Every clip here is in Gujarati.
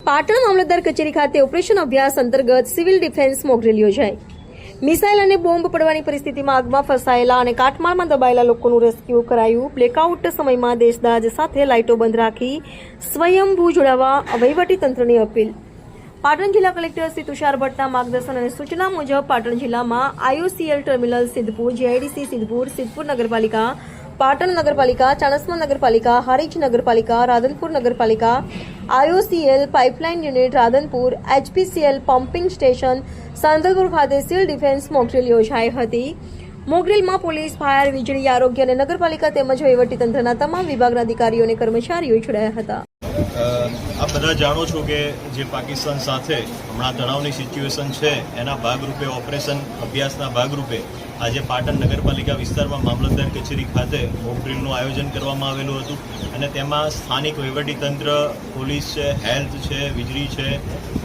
પાટણ મામલતદાર કચેરી ખાતે ઓપરેશન અભ્યાસ અંતર્ગત સિવિલ ડિફેન્સ મોકડ્રીલ યોજાઈ. મિસાઇલ અને બોમ્બ પડવાની પરિસ્થિતિમાં આગમાં ફસાયેલા અને કાટમાળમાં દબાયેલા લોકોનું રેસ્ક્યુ કરાયું. બ્લેકઆઉટ સમયમાં દેશદાજ સાથે લાઇટો બંધ રાખી સ્વયંભૂ જોડાવા વહીવટીતંત્રની અપીલ. પાટણ જિલ્લા કલેક્ટર શ્રી તુષાર ભટ્ટના માર્ગદર્શન અને સૂચના મુજબ પાટણ જિલ્લામાં IOCL terminal Siddhpur, GIDC Siddhpur, Siddhpur નગરપાલિકા, પાટણ નગરપાલિકા, ચાણસ્મા નગરપાલિકા, હારીજ નગરપાલિકા, રાધનપુર નગરપાલિકા, IOCL pipeline unit Radhanpur, HPCL pumping station Santalpur ખાતે સિવિલ ડિફેન્સ મોકડ્રીલ યોજાઈ હતી. મોકડ્રીલમાં પોલીસ, ફાયર, વીજળી, આરોગ્ય અને નગરપાલિકા તેમજ વહીવટીતંત્રના તમામ વિભાગના અધિકારીઓ અને કર્મચારીઓ જોડાયા હતા. આપ બધા જાણો છો કે જે પાકિસ્તાન સાથે હમણાં તણાવની સિચ્યુએશન છે એના ભાગરૂપે ઓપરેશન અભ્યાસના ભાગરૂપે આજે પાટણ નગરપાલિકા વિસ્તારમાં મામલતદાર કચેરી ખાતે મોકડ્રીલનું આયોજન કરવામાં આવેલું હતું અને તેમાં સ્થાનિક વહીવટીતંત્ર, પોલીસ છે, હેલ્થ છે, વીજળી છે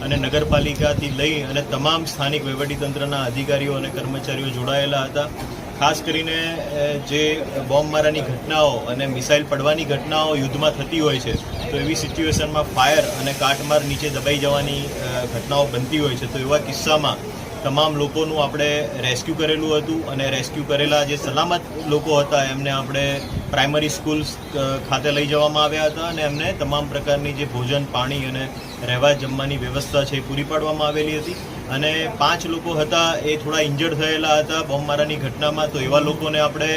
અને નગરપાલિકાથી લઈ અને તમામ સ્થાનિક વહીવટીતંત્રના અધિકારીઓ અને કર્મચારીઓ જોડાયેલા હતા. ખાસ કરીને જે બોમ્બમારાની ઘટનાઓ અને મિસાઇલ પડવાની ઘટનાઓ યુદ્ધમાં થતી હોય છે તો એવી સિચ્યુએશનમાં ફાયર અને કાટમાર નીચે દબાઈ જવાની ઘટનાઓ બનતી હોય છે. તો એવા કિસ્સામાં તમામ લોકોનું આપણે રેસ્ક્યુ કરેલું હતું અને રેસ્ક્યુ કરેલા જે સલામત લોકો હતા એમને આપણે પ્રાઇમરી સ્કૂલ્સ ખાતે લઈ જવામાં આવ્યા હતા અને એમને તમામ પ્રકારની જે ભોજન, પાણી અને રહેવા જમવાની વ્યવસ્થા છે એ પૂરી પાડવામાં આવેલી હતી. અને 5 લોકો હતા એ થોડા ઇન્જર્ડ થયેલા હતા બોમ્બમારાની ઘટનામાં, તો એવા લોકોને આપણે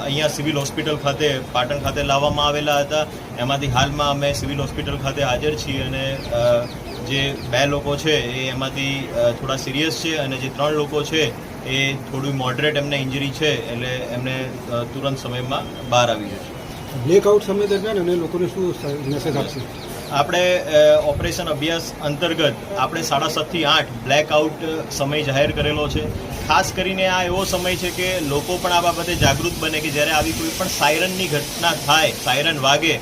અહીંયા સિવિલ હોસ્પિટલ ખાતે પાટણ ખાતે લાવવામાં આવેલા હતા. એમાંથી હાલમાં અમે સિવિલ હોસ્પિટલ ખાતે હાજર છીએ અને જે 2 લોકો છે એ એમાંથી થોડા સિરિયસ છે અને જે 3 લોકો છે એ થોડું મોડરેટ એમને ઇન્જરી છે એટલે એમને તુરંત સમયમાં બહાર આવી જશે. બ્લેકઆઉટ સમય દરમિયાન અને લોકોને શું મેસેજ આપશે? આપણે ઓપરેશન અભ્યાસ અંતર્ગત આપણે 7:30 થી 8 બ્લેકઆઉટ સમય જાહેર કરેલો છે. ખાસ કરીને આ એવો સમય છે કે લોકો પણ આ બાબતે જાગૃત બને કે જ્યારે આવી કોઈ પણ સાયરનની ઘટના થાય, સાયરન વાગે,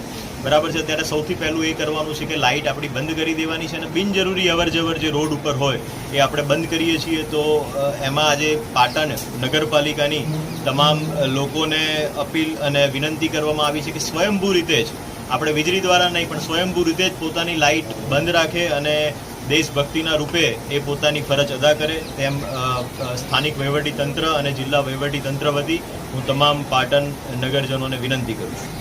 બરાબર છે, ત્યારે સૌથી પહેલું એ કરવાનું છે કે લાઇટ આપણી બંધ કરી દેવાની છે અને બિનજરૂરી અવરજવર જે રોડ ઉપર હોય એ આપણે બંધ કરીએ છીએ. તો એમાં આજે પાટણ નગરપાલિકાની તમામ લોકોને અપીલ અને વિનંતી કરવામાં આવી છે કે સ્વયંભૂ રીતે જ આપણે વીજળી દ્વારા નહીં પણ સ્વયંભૂ રીતે જ પોતાની લાઇટ બંધ રાખે અને દેશભક્તિના રૂપે એ પોતાની ફરજ અદા કરે તેમ સ્થાનિક વહીવટીતંત્ર અને જિલ્લા વહીવટીતંત્ર વતી હું તમામ પાટણ નગરજનોને વિનંતી કરું છું.